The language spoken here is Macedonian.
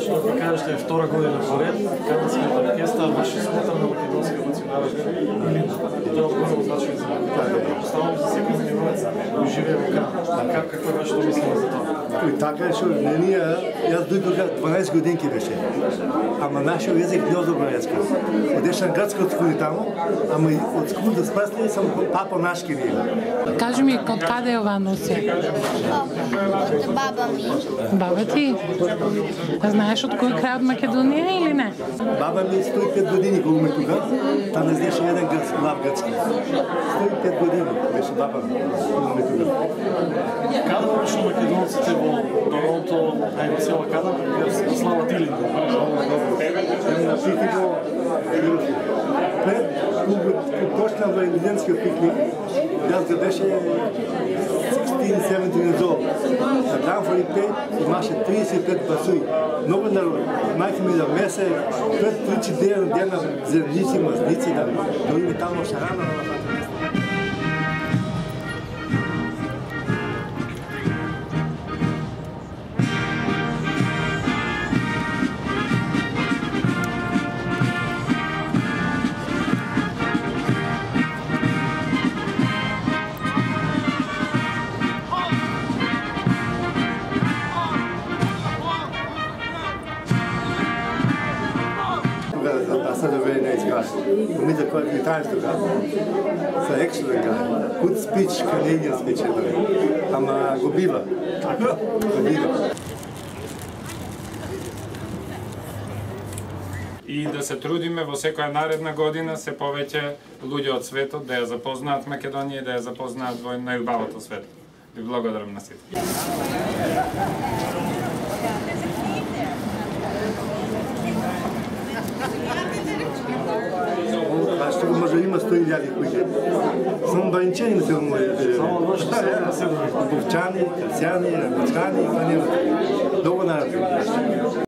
што ќе кажеш е втора година поред, Канадската оркестра врши смотар на македонскиот национален илин. И тоа големо значење за Македонија. Оставам за секој минуваец кој живее во Канада. Какво е вашето мислење за тоа? И така што ние, јас дојдов 12 годинки беше. Ама нашиот език не одобра јаска. Одешам градско од школи таму, ама од школа да спасли сам папа нашки не. Кажи ми, од каде е ова носи? Од баба ми. Баба ти? А знаеш од кој крај од Македонија или не? Баба ми 105 години кога ме тука, тamo знаеше еден глав грцки. 105 години беше баба ми кога ме тука. Каде обично македонците во Торонто, ајде цела Канада, ја слават илин? На пикнико, пред почна во елиденскиот пикник, јас го беше 16-17 years old. На Данфори 5 имаше 35 басуи. Много народ. Майка ми да месе, пред 3-4 дена зеленици, мазници, да дори таму шарана на вратата. That's not a very nice guy. For me, the quite times to that. It's an excellent guy. Good speech, Canadian speech. I'm a Gobiva. Gobiva. И да се трудиме во секоја наредна година се повеќе луѓе од светот да ја запознаат Македонија и да ја запознаат во најубавото свет. Ви благодарам на сите. Што може има 100,000 куќи. Само баничани се може. Само вашите се Бовчани, Крсјани, Рабочани, па нема. Долго народ.